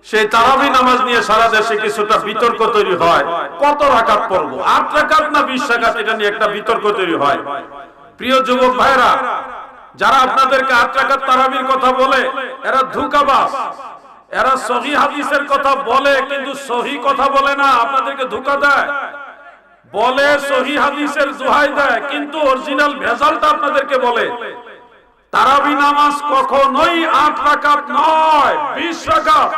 সেই তারাবি নামাজ নিয়ে সারা দেশে কিছুটা বিতর্ক তৈরি হয়, কত রাকাত পড়বো, 8 রাকাত না 20 রাকাত, এটা নিয়ে একটা বিতর্ক তৈরি হয়। প্রিয় যুবক ভাইরা, যারা আপনাদেরকে 8 রাকাত তারাবির কথা বলে এরা ধোঁকাবাজ, এরা সহিহ হাদিসের কথা বলে কিন্তু সহিহ কথা বলে না, আপনাদেরকে ধোঁকা দেয়। বলে সহিহ হাদিসের দোহাই দেয় কিন্তু অরিজিনাল ভেজালটা আপনাদেরকে বলে। তারাবি নামাজ কখনোই 8 রাকাত নয়, 20 রাকাত।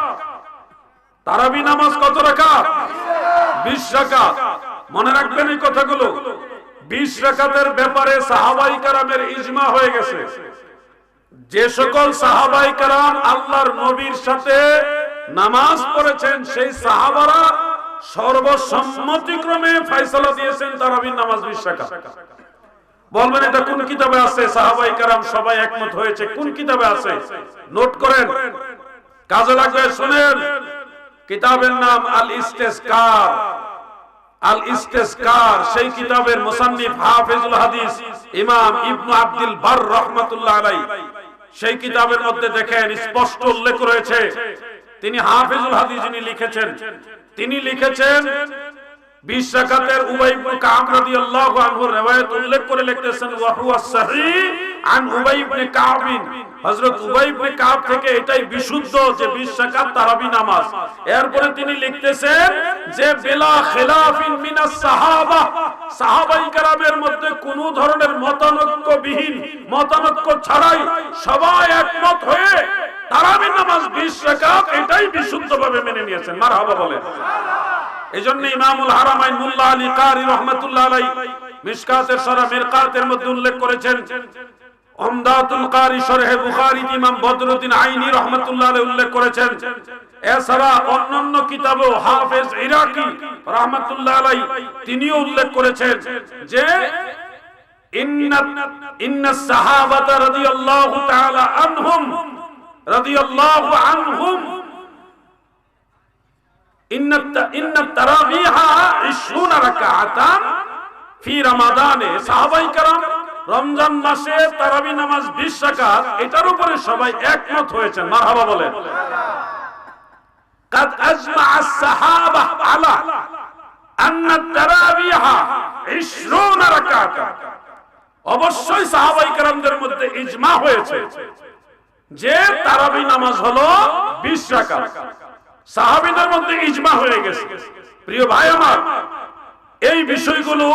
তারাবি নামাজ কত রাকাত? 20 রাকাত। মনে রাখবেন এই কথাগুলো। 20 রাকাতের ব্যাপারে সাহাবাই কেরামের ইজমা হয়ে গেছে। যে সকল সাহাবাই কেরাম আল্লাহর নবীর সাথে নামাজ পড়েছেন সেই সাহাবারা সর্বসম্মতিক্রমে ফয়সালা দিয়েছেন তারাবির নামাজ 20 রাকাত। বলবেন এটা কোন কিতাবে আছে? সাহাবাই কেরাম সবাই একমত হয়েছে, কোন কিতাবে আছে? নোট করেন, কাজে লাগবে, শুনেন। কিতাবের নাম আল ইস্তেসকার। আল ইস্তেসকার সেই কিতাবের মুসান্নিফ হাফিজুল হাদিস ইমাম ইবনে আব্দুল বার রাহমাতুল্লাহ আলাইহি, সেই কিতাবের মধ্যে দেখেন স্পষ্ট উল্লেখ রয়েছে। তিনি হাফিজুল হাদিস যিনি লিখেছেন, তিনি লিখেছেন 20 রাকাতের উবাই ইবনে কাব রাদিয়াল্লাহু আনহু riwayat উল্লেখ করে লিখতেছেন ওয়া হুয়া সহিহ আন উবাই ইবনে কাব। হযরত উবাই ইবনে কাব থেকে এটাই বিশুদ্ধ যে 20 রাকাত তারাবি নামাজ। এরপরে তিনি লিখতেছেন যে বিলা খিলাফিন মিনাস সাহাবা, সাহাবাই কেরামের মধ্যে কোনো ধরনের মতানৈক্যবিহীন, মতানৈক্য ছাড়াই সবাই একমত হয়ে তারাবি নামাজ 20 রাকাত এটাই বিশুদ্ধভাবে মেনে নিয়েছেন। মারহাবা বলেন। এজন্য ইমামুল হারামাইন মুল্লা আলী কারি রাহমাতুল্লাহ আলাইহি মিশকাতের সূরা মিরকাতের মধ্যে উল্লেখ করেছেন। উমদাতুল কারি শরহে বুখারী ইমাম বদরুদ্দিন আইনি রাহমাতুল্লাহ আলাইহি উল্লেখ করেছেন। এছাড়া অন্যান্য কিতাবেও হাফেজ ইরাকি রাহমাতুল্লাহ আলাইহি তিনিও উল্লেখ করেছেন যে ইন্নাস সাহাবাতা রাদিয়াল্লাহু তাআলা আনহুম ইন্না তারাবিহা 20 রাকাতান ফি রমাদানে। সাহাবাই কেরাম রমজান মাসে তারাবি নামাজ 20 রাকাত, এটার উপরে সবাই একমত হয়েছেন। মারহাবা বলেন। قد اجمع الصحابه على ان التراويح 20 রাকাত। অবশ্যই সাহাবাই কেরামদের মধ্যে ইজমা হয়েছে যে তারাবি নামাজ হলো 20 রাকাত। সাহাবীদের মধ্যে ইজমা হয়ে গেছে। প্রিয় ভাই আমার, এই বিষয়গুলো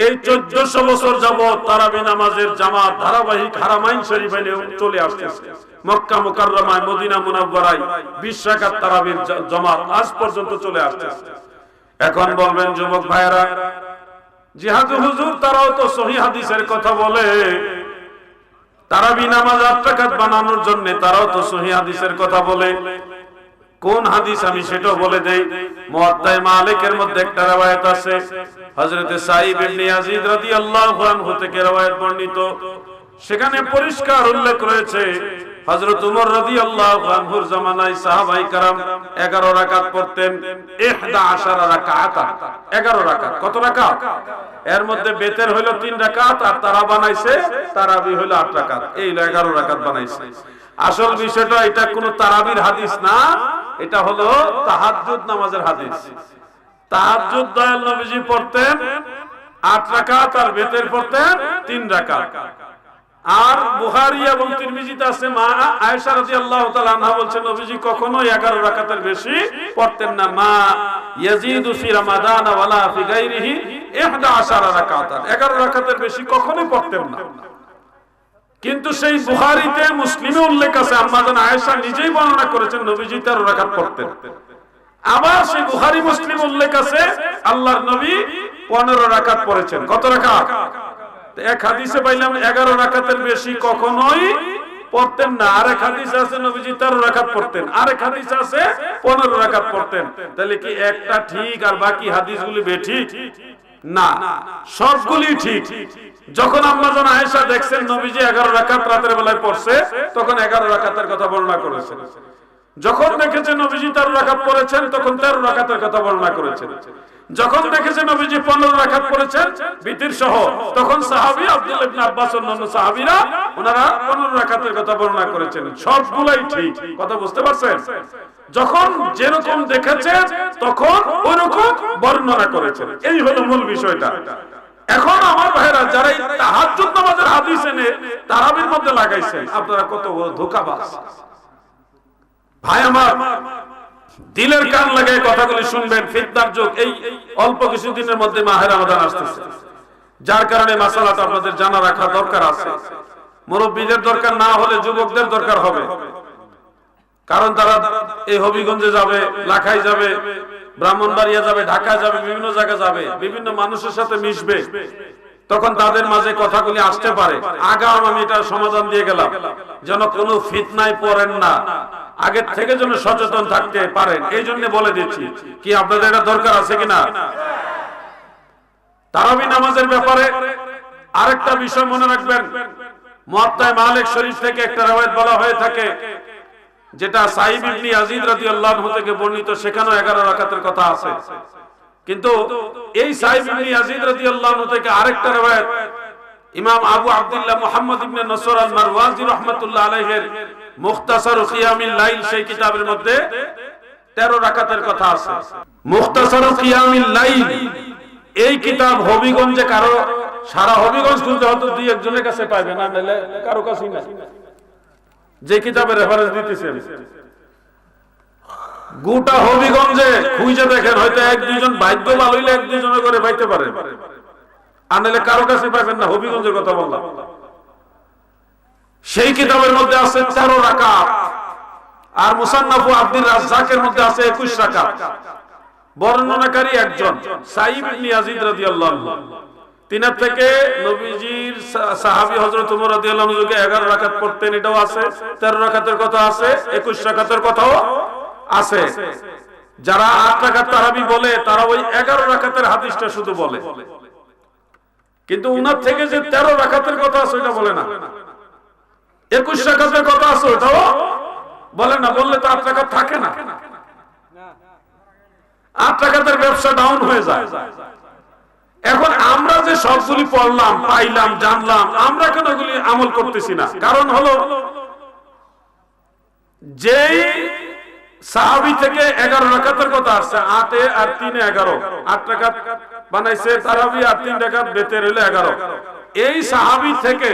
এই 1400 বছর যাবত তারাবি নামাজের জামাত ধারাবাহিক হারামাইন শরীফে চলে আসতেছে। মক্কা মুকাররমায়, মদিনা মুনাওয়ারায় 20 রাকাত তারাবির জামাত আজ পর্যন্ত চলে আসতেছে। এখন বলবেন যুবক ভাইরা, জিহাদ হুজুর তারাও তো সহিহ হাদিসের কথা বলে, তারাবি নামাজ 8 রাকাত বানানোর জন্য তারাও তো সহিহ হাদিসের কথা বলে। কোন হাদিস আমি সেটাও বলে দেই। মুয়াত্তা মালিকের মধ্যে একটা riwayat আছে, হযরত সাঈদ ইবনে ইয়াজিদ রাদিয়াল্লাহু আনহু থেকে riwayat বর্ণিত। সেখানে পরিষ্কার উল্লেখ রয়েছে হযরত ওমর রাদিয়াল্লাহু আনহুর জামানায় সাহাবাই کرام 11 রাকাত পড়তেন। 11 রাকাত, 11 রাকাত। কত রাকাত? এর মধ্যে বেতের হলো 3 রাকাত আর তারা বানাইছে তারাবি হলো 8 রাকাত, এই 11 রাকাত বানাইছে। আসল বিষয়টা এটা কোনো তারাবির হাদিস না, এটা হলো তাহাজ্জুদ নামাজের হাদিস। তাহাজ্জুদ দয়াল নবীজি পড়তেন 8 রাকাত আর বেতের পড়তেন 3 রাকাত। আর বুখারী এবং তিরমিজিতে আছে মা আয়েশা রাদিয়াল্লাহু তাআলা আনহা বলছেন নবীজি কখনো 11 রাকাতের বেশি পড়তেন না। মা ইয়াজিদু ফি রমাদান ওয়ালা ফি গায়রিহি 11 রাকাত, 11 রাকাতের বেশি কখনোই পড়তেন না। কিন্তু সেই বুখারীতে মুসলিমে উল্লেখ আছে, আম্মা জান আয়েশা নিজেই বর্ণনা করেছেন নবীজি 13 রাকাত পড়তেন। আবার সেই বুখারী মুসলিম উল্লেখ আছে আল্লাহর নবী 15 রাকাত পড়েছেন। কত রাকাত? এক হাদিসে পাইলাম 11 রাকাতের বেশি কখনোই পড়তেন না। আরেক হাদিসে আছে নবীজি 13 রাকাত পড়তেন, আরেক হাদিসে আছে 15 রাকাত পড়তেন। তাহলে কি একটা ঠিক আর বাকি হাদিসগুলি বেঠিক? না, সবগুলি ঠিক। যখন আম্মা জান আয়েশা দেখছেন নবীজি 11 রাকাত রাতের বেলায় পড়ছে, তখন 11 রাকাতের কথা বর্ণনা করেছেন। যখন দেখেছেন নবীজি 13 রাকাত পড়েছেন, তখন 13 রাকাতের কথা বর্ণনা করেছেন। যখন দেখেছে নবীজি 15 রাকাত পড়েছেন বিতির সহ, তখন সাহাবী আব্দুল্লাহ ইবনে আব্বাস অন্যান্য সাহাবীরা ওনারা 15 রাকাতের কথা বর্ণনা করেছেন। সবগুলাই ঠিক, কথা বুঝতে পারছেন? যখন যেরকম দেখেছে তখন ওইরকম বর্ণনা করেছেন, এই হলো মূল বিষয়টা। এখন আমার ভাইরা যারা এই তাহাজ্জুদ নামাজের হাদিস এনে তারাবির মধ্যে লাগাইছেন, আপনারা কত বড় ধোঁকাবাজ ভাই আমার। দিলের কান লাগায় কথাগুলি শুনবেন। ফিতনার যুগ, এই অল্প কিছুদিনের মধ্যে মাহে রমাদান আসতেছে, যার কারণে মাসালাটা আপনাদের জানা রাখা দরকার আছে। মুরব্বীদের দরকার না হলে যুবকদের দরকার হবে, কারণ তারা এই হবিগঞ্জে যাবে, লাখাই যাবে, ব্রাহ্মণবাড়িয়া যাবে, ঢাকা যাবে, বিভিন্ন জায়গায় যাবে, বিভিন্ন মানুষের সাথে মিশবে, তখন তাদের মাঝে কথাগুলি আসতে পারে। আগাম আমি এটা সমাধান দিয়ে গেলাম, যেন কোনো ফিতনায় পড়েন না, আগের থেকে যেন সচেতন থাকতে পারেন, এই জন্য বলে দিচ্ছি। কি আপনাদের এটা দরকার আছে কিনা? তারাবি নামাজের ব্যাপারে আরেকটা বিষয় মনে রাখবেন। মুয়াত্তা মালিক শরীফ থেকে একটা রওয়ায়াত বলা হয়ে থাকে, যেটা সাইব ইবনে ইয়াজিদ রাদিয়াল্লাহু আনহু থেকে বর্ণিত, সেখানেও 11 রাকাতের কথা আছে। কিন্তু এই সাইব ইবনে ইয়াজিদ রাদিয়াল্লাহু আনহু থেকে আরেকটা রওয়ায়াত ইমাম আবু আব্দুল্লাহ মুহাম্মদ ইবনে নসর আল মারওয়াজি রাহমাতুল্লাহ আলাইহির মুখতাসার কিয়ামিল লাইল সেই কিতাবের মধ্যে 13 রাকাতের কথা আছে। মুখতাসার কিয়ামিল লাইল এই কিতাব হবিগঞ্জে কারো, সারা হবিগঞ্জ খুঁজতে হয়তো দুই একজনের কাছে পাবে না, নাহলে কারো কাছেই না। যে কিতাবের রেফারেন্স দিতেছেন গোটা হবিগঞ্জে খুঁজে দেখেন, হয়তো এক দুইজন ভাগ্য ভালো হইলে এক দুইজনের করে পাইতে পারে, আর নাহলে কারো কাছে পাবেন না। হবিগঞ্জের কথা বললাম। সেই কিতাবের মধ্যে আছে 13 রাকাত, আর মুসান্নাফ আব্দুর রাজ্জাকের মধ্যে আছে 21 রাকাত। বর্ণনাকারী একজন সাইব ইবনে ইয়াজিদ রাদিয়াল্লাহু আনহু, তিনার থেকে নবীজির সাহাবী হযরত ওমর রাদিয়াল্লাহু আনহু 11 রাকাত পড়তেন, এটাও আছে। 13 রাকাতের কথা আছে, 21 রাকাতের কথাও আছে। যারা 8 রাকাত তারাবি বলে তারা ওই 11 রাকাতের হাদিসটা শুধু বলে, কিন্তু উনার থেকে যে 13 রাকাতের কথা আছে ওটা বলে না। 21 রাকাতের কথা আছে ওটাও বলে না। বললে তো 8 রাকাত থাকে না, 8 রাকাতের ব্যবসা ডাউন হয়ে যায়। এখন আমরা যে সবগুলি পড়লাম, পাইলাম, জানলাম, আমরা কেন এগুলি আমল করতেছি না? কারণ হলো যেই সাহাবী থেকে 11 রাকাতের কথা আছে, 8 আর 3 11, 8 রাকাত বানাইছে তারাবি, আর 3 রাকাত বেতের হলো 11। এই সাহাবী থেকে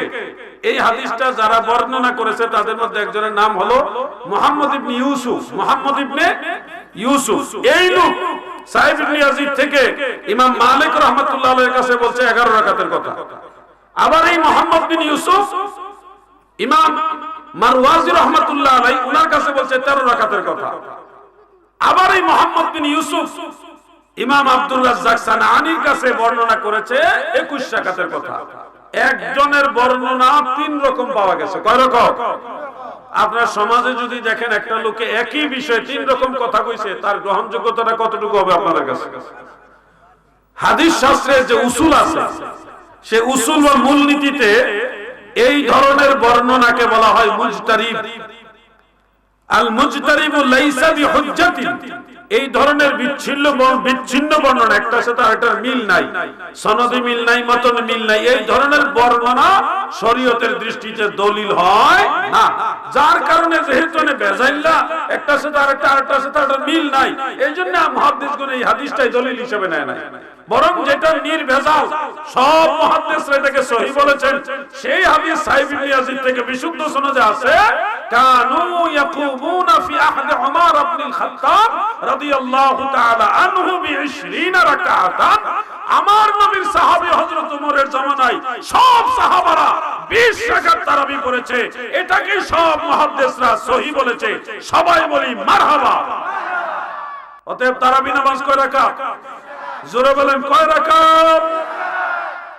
এই হাদিসটা যারা বর্ণনা করেছে তাদের মধ্যে একজনের নাম হলো মুহাম্মদ ইবনে ইউসুফ। মুহাম্মদ ইবনে ইউসুফ এই লোক সাইব ইবনে ইয়াজিদ থেকে ইমাম মালিক রাহমাতুল্লাহ আলাইহির কাছে বলছে 11 রাকাতের কথা। আবার এই মুহাম্মদ বিন ইউসুফ ইমাম মারওয়াজি রাহমাতুল্লাহ আলাইহি ওনার কাছে বলছে 13 রাকাতের কথা। আবার এই মুহাম্মদ বিন ইউসুফ ইমাম আব্দুর রাজ্জাক সানাআনির কাছে বর্ণনা করেছে 21 রাকাতের কথা। একজনের বর্ণনা 3 রকম পাওয়া গেছে। কয় রকম? আপনার সমাজে যদি দেখেন একটা লোকে একই বিষয়ে 3 রকম কথা কইছে, তার গ্রহণযোগ্যতাটা কতটুকু হবে আপনাদের কাছে? হাদিস শাস্ত্রে যে উসুল আছে, সে উসুল বা মূলনীতিতে এই ধরনের বর্ণনাকে বলা হয় মুজতারিব। আল মুজতারিবু লাইসা বিহুজ্জাতিন। এই ধরনের বিচ্ছিন্ন বর্ণনা, একটার সাথে আরেকটার মিল নাই, সনদে মিল নাই, মতনে মিল নাই, এই ধরনের বর্ণনা শরীয়তের দৃষ্টিতে দলিল হয় না। যার কারণে যেহেতু বেজাইল্লা, একটার সাথে আরেকটা, আরেকটার সাথে আরেকটা মিল নাই, এইজন্য মুহাদ্দিসগণ এই হাদিসটাই দলিল হিসেবে নেয় না। বরং যেটা নির্ভেজাল, সব মুহাদ্দিসরা এটাকে সহিহ বলেছেন, সেই হাদিস সাইব ইবনে ইয়াজিদ থেকে বিশুদ্ধ সনদে আছে। কানু ইয়াকুমুনা ফি আহদি উমর ইবনে খাত্তাব রাদিয়াল্লাহু তাআলা আনহু বি20 রাকাতান। আমার নবীর সাহাবী হযরত ওমরের জামানায় সব সাহাবারা 20 রাকাত তারাবি করেছে। এটাকে সব মুহাদ্দিসরা সহিহ বলেছে। সবাই বলি মারহাবা। অতএব তারাবি নামাজ কয় রাকাত? জোরে বলেন কয় রাকাত?